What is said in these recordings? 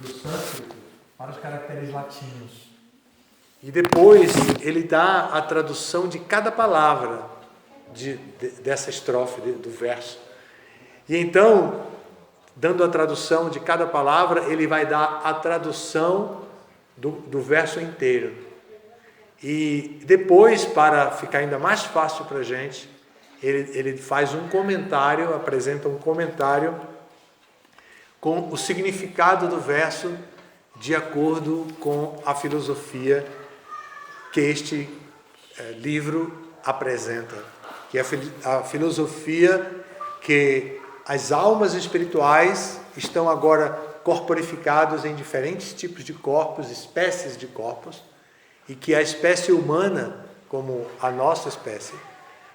do sânscrito para os caracteres latinos. E depois ele dá a tradução de cada palavra dessa estrofe, do verso. E então, dando a tradução de cada palavra, ele vai dar a tradução do verso inteiro. E depois, para ficar ainda mais fácil para a gente, ele faz um comentário, apresenta um comentário com o significado do verso de acordo com a filosofia que este livro apresenta, que é a filosofia que as almas espirituais estão agora corporificadas em diferentes tipos de corpos, espécies de corpos, e que a espécie humana, como a nossa espécie,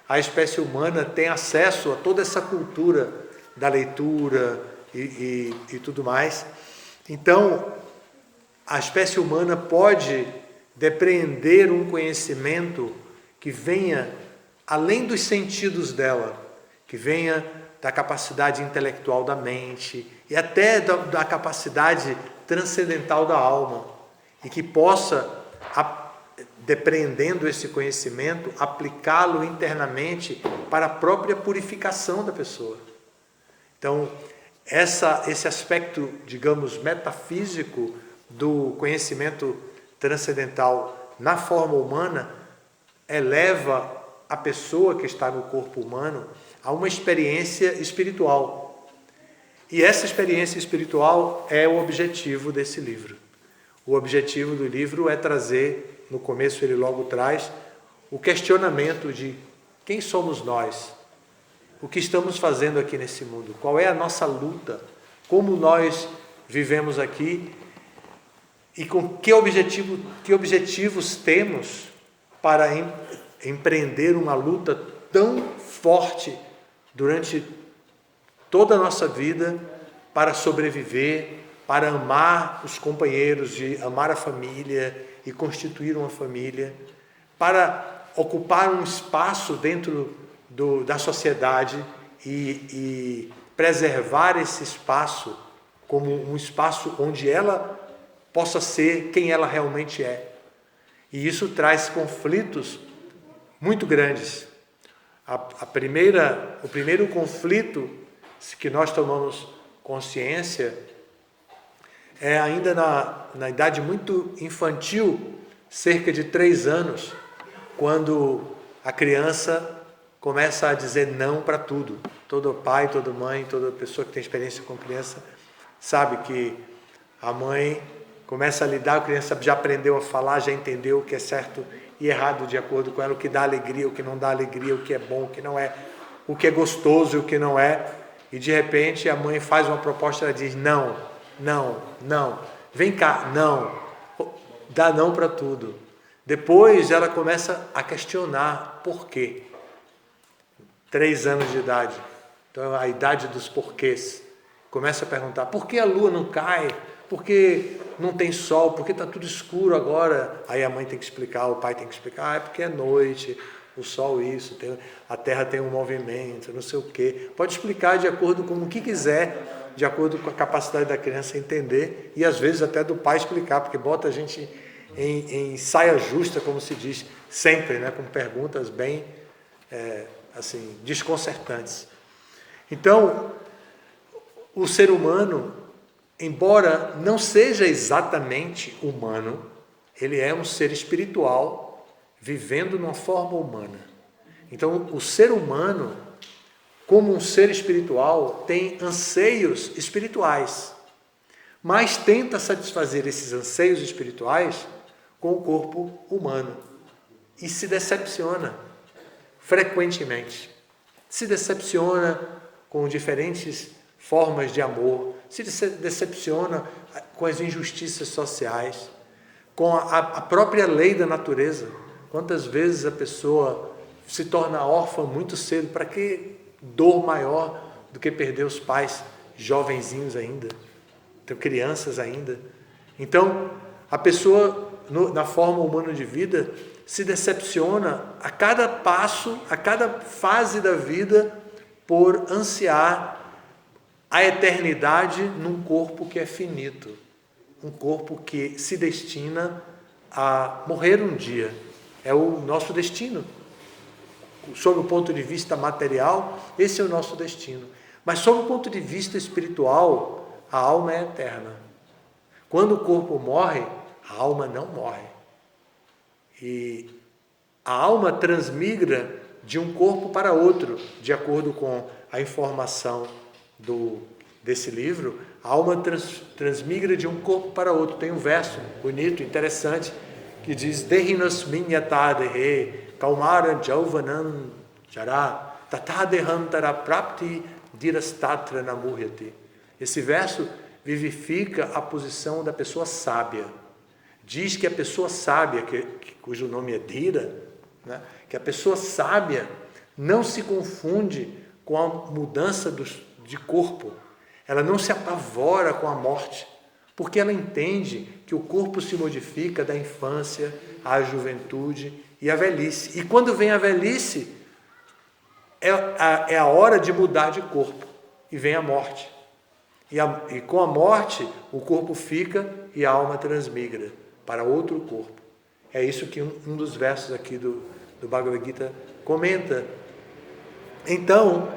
a espécie humana tem acesso a toda essa cultura da leitura e tudo mais. Então, a espécie humana pode depreender um conhecimento que venha além dos sentidos dela, que venha da capacidade intelectual da mente e até da capacidade transcendental da alma, e que possa, depreendendo esse conhecimento, aplicá-lo internamente para a própria purificação da pessoa. Então, esse aspecto, digamos, metafísico do conhecimento transcendental na forma humana eleva a pessoa que está no corpo humano a uma experiência espiritual. E essa experiência espiritual é o objetivo desse livro. O objetivo do livro é trazer, no começo ele logo traz, o questionamento de quem somos nós, o que estamos fazendo aqui nesse mundo, qual é a nossa luta, como nós vivemos aqui e com que objetivos temos para empreender uma luta tão forte durante toda a nossa vida para sobreviver, para amar os companheiros, de amar a família e constituir uma família, para ocupar um espaço dentro da sociedade e preservar esse espaço como um espaço onde ela possa ser quem ela realmente é. E isso traz conflitos muito grandes. O primeiro conflito que nós tomamos consciência é ainda na idade muito infantil, cerca de 3 anos, quando a criança começa a dizer não para tudo. Todo pai, toda mãe, toda pessoa que tem experiência com criança sabe que a mãe começa a lidar, a criança já aprendeu a falar, já entendeu o que é certo e errado de acordo com ela, o que dá alegria, o que não dá alegria, o que é bom, o que não é, o que é gostoso e o que não é. E de repente a mãe faz uma proposta, ela diz não, não, não, vem cá, não, dá não para tudo. Depois ela começa a questionar por quê. 3 anos de idade, então a idade dos porquês. Começa a perguntar, por que a lua não cai? Por que não tem sol? Por que está tudo escuro agora? Aí a mãe tem que explicar, o pai tem que explicar, é porque é noite, o sol isso, a terra tem um movimento, não sei o quê. Pode explicar de acordo com o que quiser, de acordo com a capacidade da criança entender, e às vezes até do pai explicar, porque bota a gente em saia justa, como se diz, sempre, né, com perguntas bem assim, desconcertantes. Então, o ser humano, embora não seja exatamente humano, ele é um ser espiritual vivendo numa forma humana. Então, o ser humano, como um ser espiritual, tem anseios espirituais, mas tenta satisfazer esses anseios espirituais com o corpo humano e se decepciona frequentemente. Se decepciona com diferentes formas de amor, se decepciona com as injustiças sociais, com a própria lei da natureza. Quantas vezes a pessoa se torna órfã muito cedo? Para que dor maior do que perder os pais jovenzinhos ainda, então, crianças ainda? Então, a pessoa, na forma humana de vida, se decepciona a cada passo, a cada fase da vida, por ansiar a eternidade num corpo que é finito. um corpo que se destina a morrer um dia. É o nosso destino. Sob o ponto de vista material, esse é o nosso destino. Mas sob o ponto de vista espiritual, a alma é eterna. Quando o corpo morre, a alma não morre. E a alma transmigra de um corpo para outro, de acordo com a informação desse livro. A alma transmigra de um corpo para outro. Tem um verso bonito, interessante, que diz: Dehinos minyatadehe Kaumara Jauvanam Jara Tatadeham Taraprapti Dirastatra Namuhyati. Esse verso vivifica a posição da pessoa sábia. Diz que a pessoa sábia, cujo nome é Dhira, né, que a pessoa sábia não se confunde com a mudança de corpo. Ela não se apavora com a morte, porque ela entende que o corpo se modifica da infância à juventude e à velhice. E quando vem a velhice, é a hora de mudar de corpo. E vem a morte. E com a morte, o corpo fica e a alma transmigra para outro corpo. É isso que um dos versos aqui do Bhagavad Gita comenta. Então,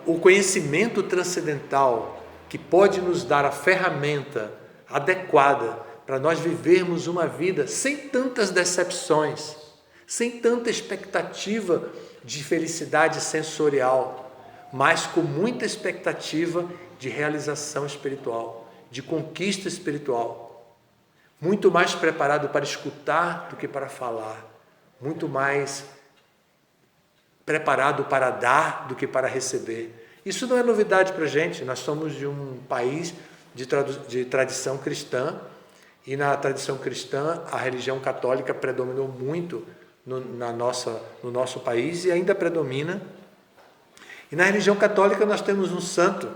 o conhecimento transcendental que pode nos dar a ferramenta adequada para nós vivermos uma vida sem tantas decepções, sem tanta expectativa de felicidade sensorial, mas com muita expectativa de realização espiritual, de conquista espiritual. Muito mais preparado para escutar do que para falar, muito mais preparado para dar do que para receber. Isso não é novidade para a gente. Nós somos de um país de tradição cristã, e na tradição cristã a religião católica predominou muito no nosso país e ainda predomina. E na religião católica nós temos um santo,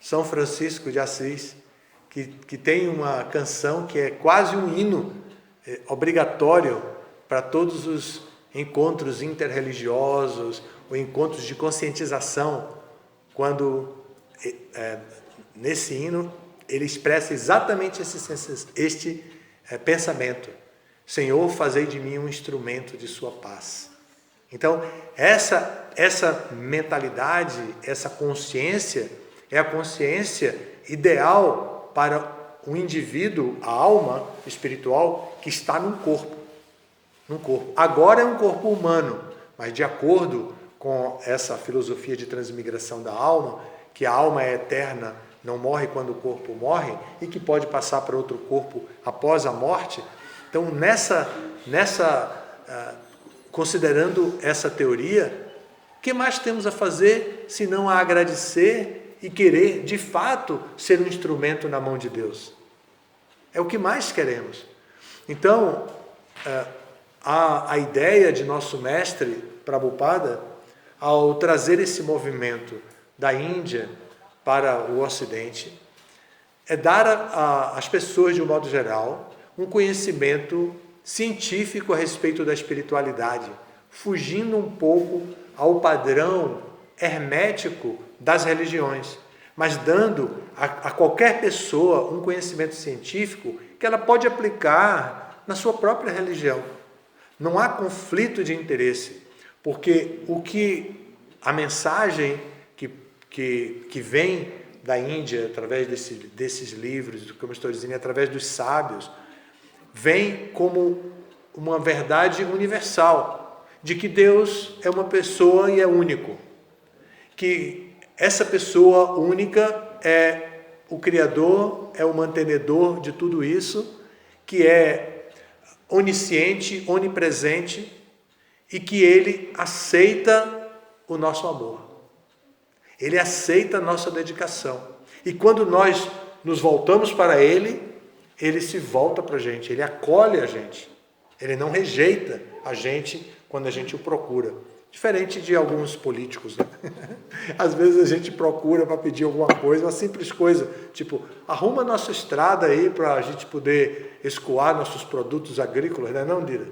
São Francisco de Assis, que tem uma canção que é quase um hino obrigatório para todos os encontros interreligiosos ou encontros de conscientização, quando nesse hino ele expressa exatamente este pensamento: Senhor, fazei de mim um instrumento de sua paz. Então, essa mentalidade, essa consciência, é a consciência ideal para o indivíduo, a alma espiritual, que está num corpo. Agora é um corpo humano, mas de acordo com essa filosofia de transmigração da alma, que a alma é eterna, não morre quando o corpo morre, e que pode passar para outro corpo após a morte. Então, considerando essa teoria, o que mais temos a fazer senão a agradecer e querer, de fato, ser um instrumento na mão de Deus? É o que mais queremos. Então, a ideia de nosso mestre Prabhupada, ao trazer esse movimento da Índia para o Ocidente, é dar às pessoas, de um modo geral, um conhecimento científico a respeito da espiritualidade, fugindo um pouco ao padrão hermético das religiões, mas dando a qualquer pessoa um conhecimento científico que ela pode aplicar na sua própria religião. Não há conflito de interesse, porque a mensagem que vem da Índia, através desses livros, como estou dizendo, através dos sábios, vem como uma verdade universal, de que Deus é uma pessoa e é único, que essa pessoa única é o Criador, é o mantenedor de tudo isso, que é onisciente, onipresente, e que Ele aceita o nosso amor. Ele aceita a nossa dedicação. E quando nós nos voltamos para Ele, Ele se volta para a gente, Ele acolhe a gente. Ele não rejeita a gente quando a gente o procura. Diferente de alguns políticos, né? Às vezes a gente procura para pedir alguma coisa, uma simples coisa, tipo, arruma a nossa estrada aí para a gente poder escoar nossos produtos agrícolas, né? Não, Dira?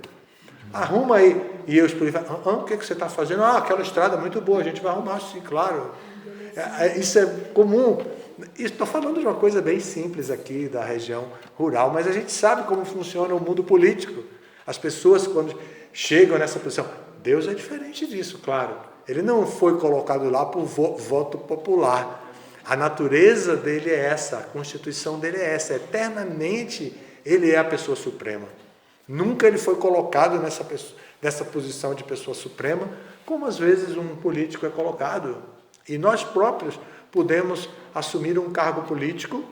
Arruma aí. E eu explico, o que você está fazendo? Aquela estrada é muito boa, a gente vai arrumar, sim, claro. Isso é comum Estou falando de uma coisa bem simples aqui da região rural, mas a gente sabe como funciona o mundo político. As pessoas, quando chegam nessa posição, Deus é diferente disso, claro. Ele não foi colocado lá por voto popular. A natureza dele é essa, a constituição dele é essa. Eternamente ele é a pessoa suprema. Nunca ele foi colocado nessa posição de pessoa suprema, como às vezes um político é colocado. E nós próprios podemos assumir um cargo político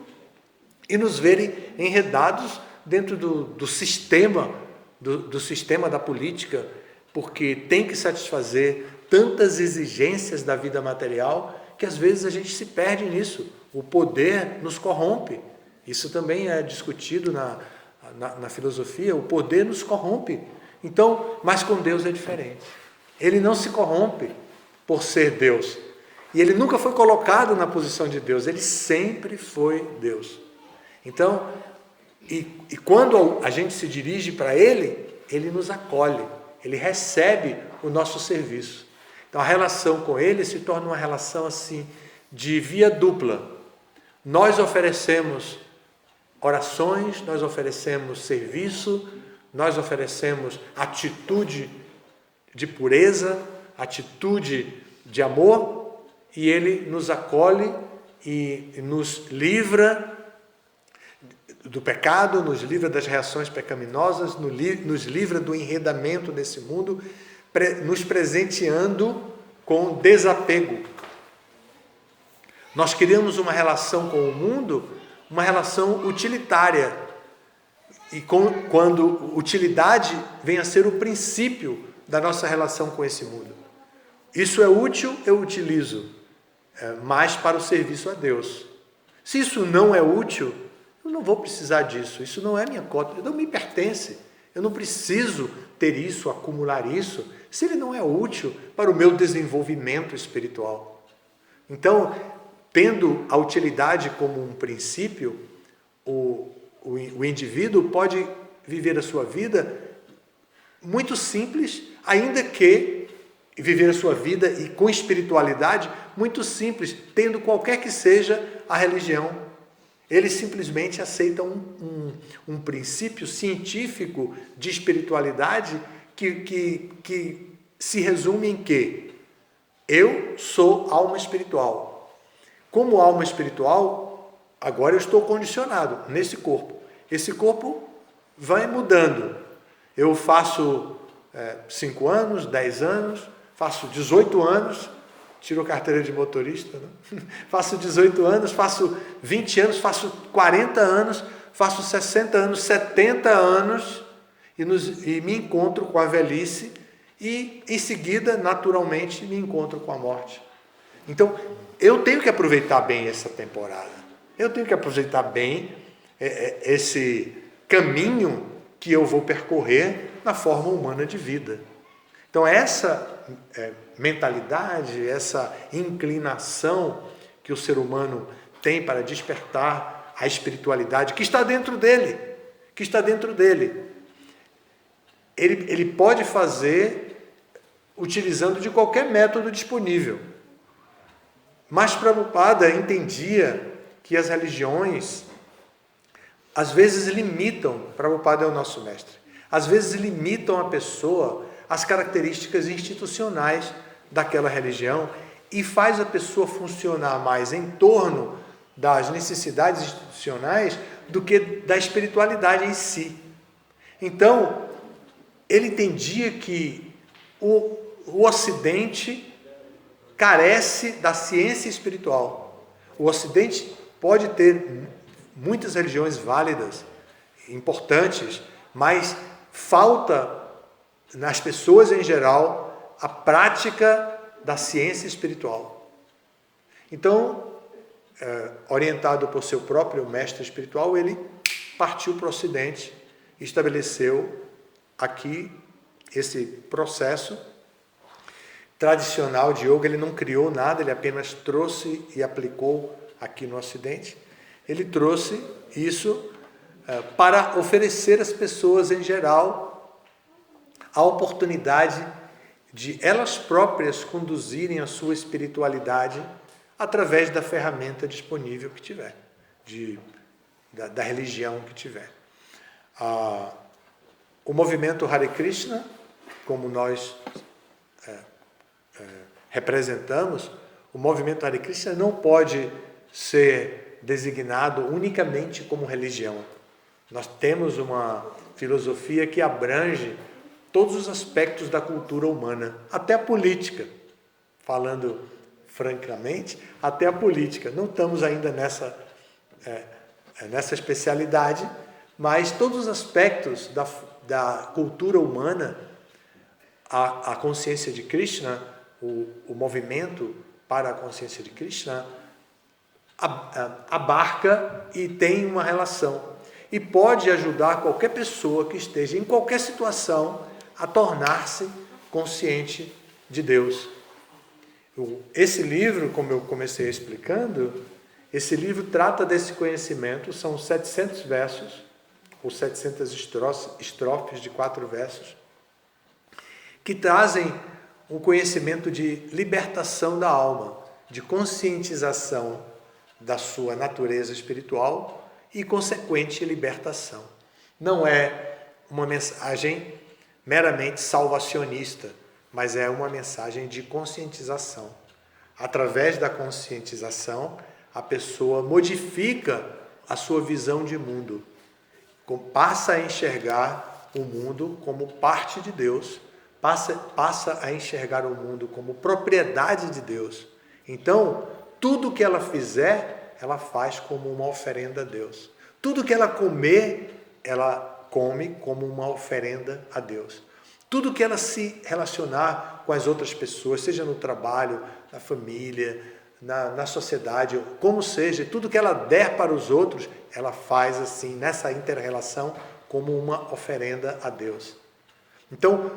e nos verem enredados dentro do sistema, do sistema da política, porque tem que satisfazer tantas exigências da vida material que às vezes a gente se perde nisso. O poder nos corrompe. Isso também é discutido na filosofia. O poder nos corrompe. Então, mas com Deus é diferente. Ele não se corrompe por ser Deus. E ele nunca foi colocado na posição de Deus. Ele sempre foi Deus. Então, e quando a gente se dirige para Ele, Ele nos acolhe. Ele recebe o nosso serviço. Então, a relação com Ele se torna uma relação assim, de via dupla. Nós oferecemos orações, nós oferecemos serviço, nós oferecemos atitude de pureza, atitude de amor, e Ele nos acolhe e nos livra do pecado, nos livra das reações pecaminosas, nos livra do enredamento desse mundo, nos presenteando com desapego. Nós criamos uma relação com o mundo, uma relação utilitária. E quando utilidade vem a ser o princípio da nossa relação com esse mundo. Isso é útil, eu utilizo, mas para o serviço a Deus. Se isso não é útil, eu não vou precisar disso. Isso não é minha cota, não me pertence. Eu não preciso ter isso, acumular isso, se ele não é útil para o meu desenvolvimento espiritual. Então, tendo a utilidade como um princípio, o indivíduo pode viver a sua vida muito simples, ainda que viver a sua vida e com espiritualidade muito simples, tendo qualquer que seja a religião. Ele simplesmente aceita um princípio científico de espiritualidade que se resume em que eu sou alma espiritual. Como alma espiritual, agora eu estou condicionado nesse corpo. Esse corpo vai mudando. Eu faço 5 anos, 10 anos, faço 18 anos, tiro carteira de motorista, né? Faço 18 anos, faço 20 anos, faço 40 anos, faço 60 anos, 70 anos e me encontro com a velhice e em seguida, naturalmente, me encontro com a morte. Então, eu tenho que aproveitar bem essa temporada. Eu tenho que aproveitar bem esse caminho que eu vou percorrer na forma humana de vida. Então, essa mentalidade, essa inclinação que o ser humano tem para despertar a espiritualidade que está dentro dele, ele pode fazer utilizando de qualquer método disponível. Mas Prabhupada entendia que as religiões às vezes limitam, Prabhupada é o nosso mestre, às vezes limitam a pessoa às características institucionais daquela religião e faz a pessoa funcionar mais em torno das necessidades institucionais do que da espiritualidade em si. Então, ele entendia que o Ocidente carece da ciência espiritual. O Ocidente pode ter muitas religiões válidas, importantes, mas falta nas pessoas em geral a prática da ciência espiritual. Então, orientado por seu próprio mestre espiritual, ele partiu para o Ocidente e estabeleceu aqui esse processo tradicional de yoga. Ele não criou nada, ele apenas trouxe e aplicou aqui no Ocidente. Ele trouxe isso para oferecer às pessoas em geral a oportunidade de elas próprias conduzirem a sua espiritualidade através da ferramenta disponível que tiver, da religião que tiver. O movimento Hare Krishna, como nós representamos, o movimento Hare Krishna não pode ser designado unicamente como religião. Nós temos uma filosofia que abrange todos os aspectos da cultura humana, até a política. Falando francamente, até a política. Não estamos ainda nessa especialidade, mas todos os aspectos da cultura humana, a consciência de Krishna, o movimento para a consciência de Krishna, abarca e tem uma relação. E pode ajudar qualquer pessoa que esteja em qualquer situação a tornar-se consciente de Deus. Esse livro, como eu comecei explicando, esse livro trata desse conhecimento, são 700 versos, ou 700 estrofes de 4 versos, que trazem um conhecimento de libertação da alma, de conscientização da sua natureza espiritual e consequente libertação. Não é uma mensagem meramente salvacionista, mas é uma mensagem de conscientização. Através da conscientização, a pessoa modifica a sua visão de mundo, passa a enxergar o mundo como parte de Deus, passa a enxergar o mundo como propriedade de Deus. Então, tudo que ela fizer, ela faz como uma oferenda a Deus. Tudo que ela comer, ela come como uma oferenda a Deus. Tudo que ela se relacionar com as outras pessoas, seja no trabalho, na família, na sociedade, como seja, tudo que ela der para os outros, ela faz assim, nessa inter-relação, como uma oferenda a Deus. Então,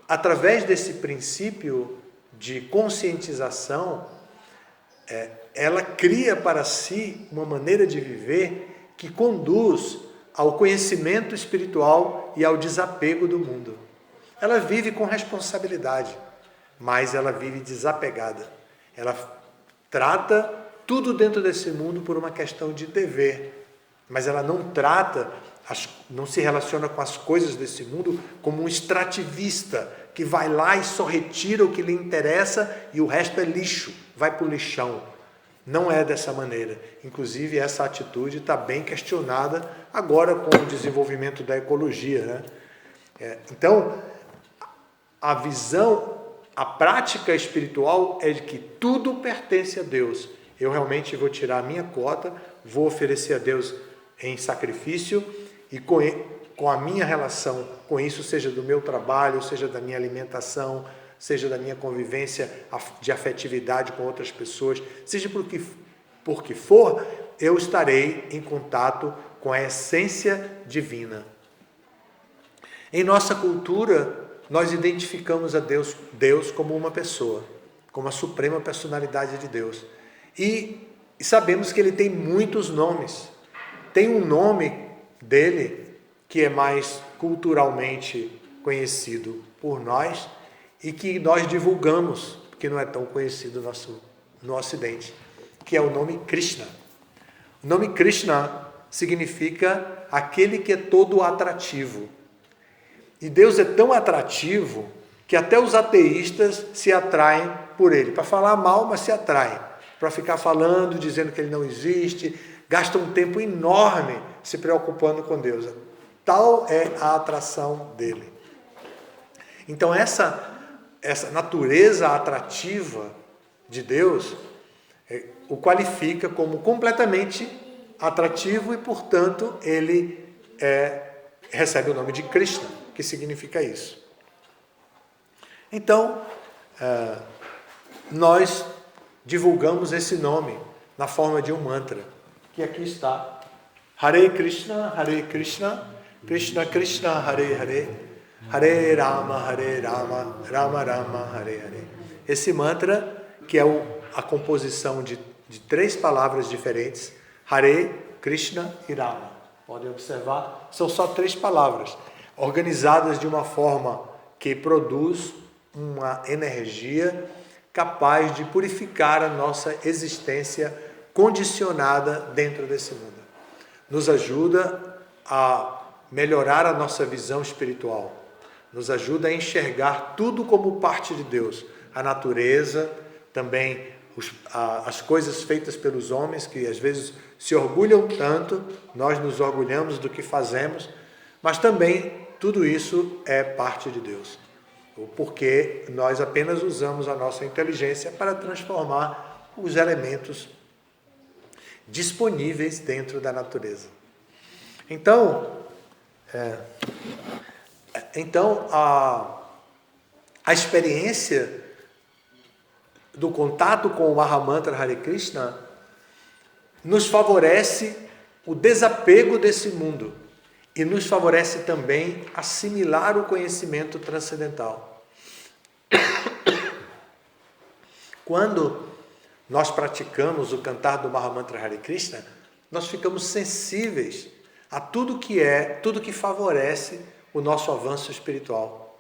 através desse princípio de conscientização, ela cria para si uma maneira de viver que conduz ao conhecimento espiritual e ao desapego do mundo. Ela vive com responsabilidade, mas ela vive desapegada. Ela trata tudo dentro desse mundo por uma questão de dever, mas ela não se relaciona com as coisas desse mundo como um extrativista que vai lá e só retira o que lhe interessa e o resto é lixo, vai para o lixão. Não é dessa maneira. Inclusive, essa atitude está bem questionada agora com o desenvolvimento da ecologia, né? Então, a visão, a prática espiritual é de que tudo pertence a Deus. Eu realmente vou tirar a minha cota, vou oferecer a Deus em sacrifício e com a minha relação com isso, seja do meu trabalho, seja da minha alimentação, seja da minha convivência de afetividade com outras pessoas, seja por que for, eu estarei em contato com a essência divina. Em nossa cultura, nós identificamos a Deus como uma pessoa, como a suprema personalidade de Deus. E sabemos que ele tem muitos nomes. Tem um nome dele que é mais culturalmente conhecido por nós e que nós divulgamos, porque não é tão conhecido no Ocidente, que é o nome Krishna. O nome Krishna significa aquele que é todo atrativo. E Deus é tão atrativo que até os ateístas se atraem por ele. Para falar mal, mas se atraem. Para ficar falando, dizendo que ele não existe, gastam um tempo enorme se preocupando com Deus. Tal é a atração dele. Então essa natureza atrativa de Deus o qualifica como completamente atrativo e, portanto, ele recebe o nome de Krishna, que significa isso. Então, nós divulgamos esse nome na forma de um mantra, que aqui está. Hare Krishna, Krishna Krishna, Hare Hare, Hare Rama, Rama Rama, Hare Hare. Esse mantra, que é a composição de 3 palavras diferentes, Hare, Krishna e Rama. Podem observar, são só 3 palavras, organizadas de uma forma que produz uma energia capaz de purificar a nossa existência condicionada dentro desse mundo. Nos ajuda a melhorar a nossa visão espiritual, nos ajuda a enxergar tudo como parte de Deus, a natureza, também as coisas feitas pelos homens, que às vezes se orgulham tanto, nós nos orgulhamos do que fazemos, mas também tudo isso é parte de Deus, porque nós apenas usamos a nossa inteligência para transformar os elementos disponíveis dentro da natureza. Então a experiência do contato com o Mahamantra Hare Krishna nos favorece o desapego desse mundo e nos favorece também assimilar o conhecimento transcendental. Quando nós praticamos o cantar do Mahamantra Hare Krishna, nós ficamos sensíveis a tudo que favorece o nosso avanço espiritual.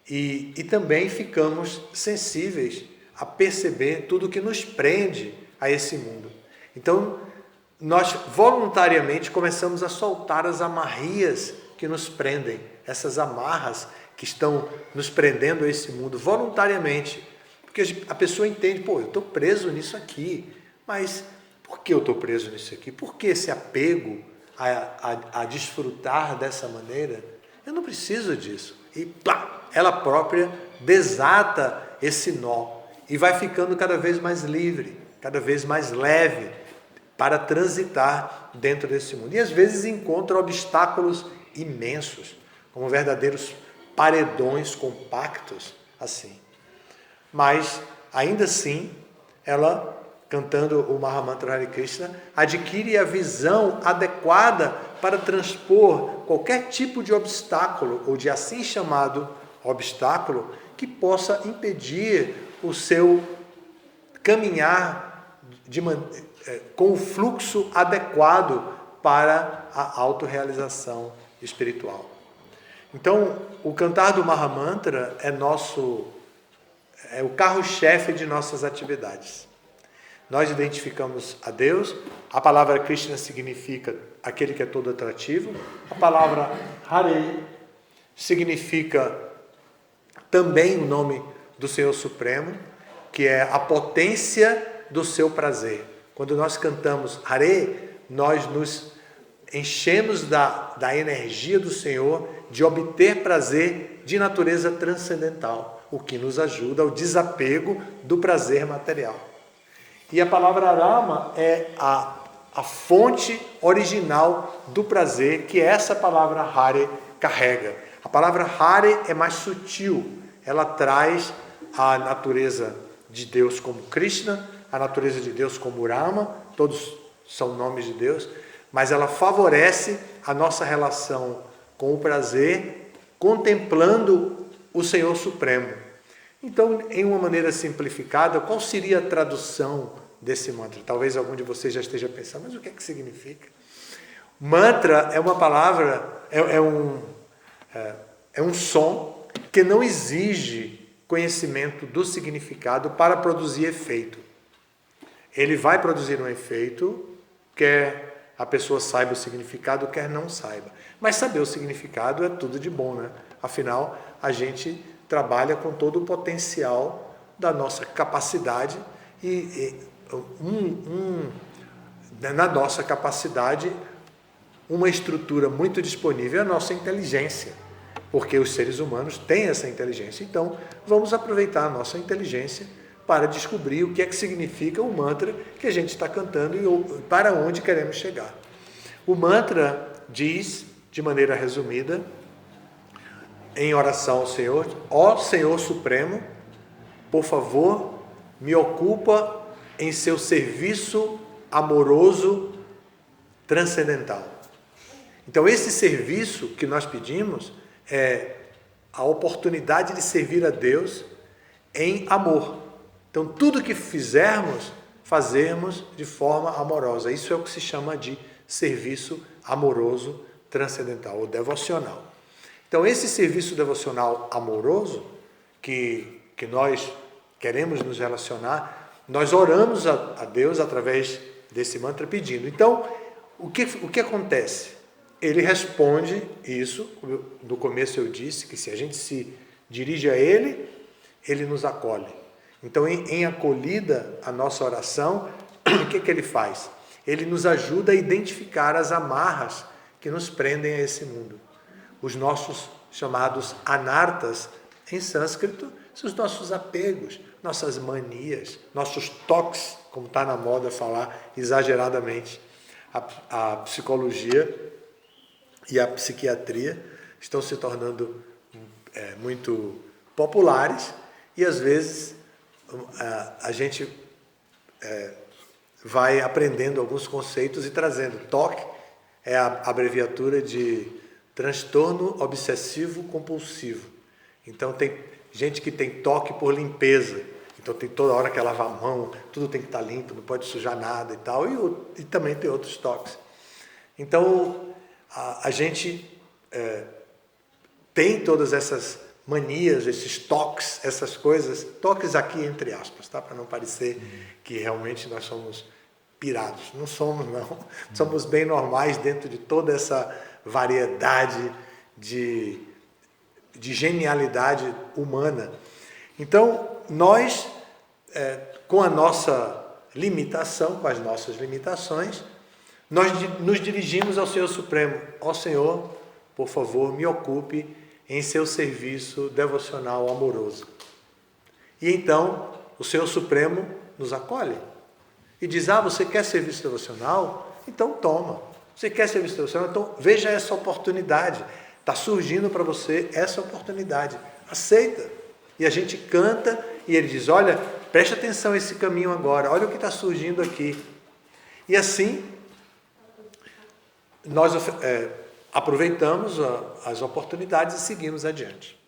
E também ficamos sensíveis a perceber tudo que nos prende a esse mundo. Então, nós voluntariamente começamos a soltar as amarrias que nos prendem, essas amarras que estão nos prendendo a esse mundo, voluntariamente. Porque a pessoa entende, eu estou preso nisso aqui, mas por que eu estou preso nisso aqui? Por que esse apego a desfrutar dessa maneira? Eu não preciso disso. E ela própria desata esse nó e vai ficando cada vez mais livre, cada vez mais leve para transitar dentro desse mundo. E às vezes encontra obstáculos imensos, como verdadeiros paredões compactos, assim. Mas, ainda assim, ela, cantando o Mahamantra Hare Krishna, adquire a visão adequada para transpor qualquer tipo de obstáculo, ou de assim chamado obstáculo, que possa impedir o seu caminhar com o fluxo adequado para a autorrealização espiritual. Então, o cantar do Mahamantra é o carro-chefe de nossas atividades. Nós identificamos a Deus, a palavra Krishna significa aquele que é todo atrativo, a palavra Hare significa também o nome do Senhor Supremo, que é a potência do seu prazer. Quando nós cantamos Hare, nós nos enchemos da energia do Senhor de obter prazer de natureza transcendental, o que nos ajuda ao desapego do prazer material. E a palavra Rama é a fonte original do prazer que essa palavra Hare carrega. A palavra Hare é mais sutil, ela traz a natureza de Deus como Krishna, a natureza de Deus como Rama, todos são nomes de Deus, mas ela favorece a nossa relação com o prazer, contemplando o Senhor Supremo. Então, em uma maneira simplificada, qual seria a tradução desse mantra? Talvez algum de vocês já esteja pensando, mas o que é que significa? Mantra é uma palavra, é um som que não exige conhecimento do significado para produzir efeito. Ele vai produzir um efeito, quer a pessoa saiba o significado, quer não saiba. Mas saber o significado é tudo de bom, né? Afinal, a gente trabalha com todo o potencial da nossa capacidade na nossa capacidade, uma estrutura muito disponível é a nossa inteligência, porque os seres humanos têm essa inteligência. Então, vamos aproveitar a nossa inteligência para descobrir o que é que significa o mantra que a gente está cantando e para onde queremos chegar. O mantra diz, de maneira resumida, em oração ao Senhor: ó Senhor Supremo, por favor, me ocupa em seu serviço amoroso transcendental. Então, esse serviço que nós pedimos é a oportunidade de servir a Deus em amor. Então, tudo que fizermos, fazermos de forma amorosa. Isso é o que se chama de serviço amoroso transcendental ou devocional. Então, esse serviço devocional amoroso que nós queremos nos relacionar, nós oramos a Deus através desse mantra pedindo. Então, o que acontece? Ele responde isso. No começo eu disse que se a gente se dirige a Ele, Ele nos acolhe. Então, em acolhida a nossa oração, o que Ele faz? Ele nos ajuda a identificar as amarras que nos prendem a esse mundo. Os nossos chamados anartas, em sânscrito, são os nossos apegos, nossas manias, nossos toques, como está na moda falar exageradamente. A psicologia e a psiquiatria estão se tornando muito populares e às vezes a gente vai aprendendo alguns conceitos e trazendo. TOC é a abreviatura de transtorno obsessivo compulsivo. Então tem gente que tem toque por limpeza. Então tem toda hora que lavar a mão, tudo tem que estar limpo, não pode sujar nada e tal. E também tem outros toques. Então a gente tem todas essas manias, esses toques, essas coisas, toques aqui entre aspas, tá? Para não parecer que realmente nós somos pirados. Não somos, não. Somos bem normais dentro de toda essa variedade de genialidade humana. Então, nós, com a nossa limitação, com as nossas limitações, nós nos dirigimos ao Senhor Supremo. Ó Senhor, por favor, me ocupe em seu serviço devocional amoroso. E então, o Senhor Supremo nos acolhe e diz, você quer serviço devocional? Então toma. Você quer serviço devocional? Então veja essa oportunidade. Está surgindo para você essa oportunidade. Aceita. E a gente canta e ele diz, olha, preste atenção a esse caminho agora. Olha o que está surgindo aqui. E assim, nós aproveitamos as oportunidades e seguimos adiante.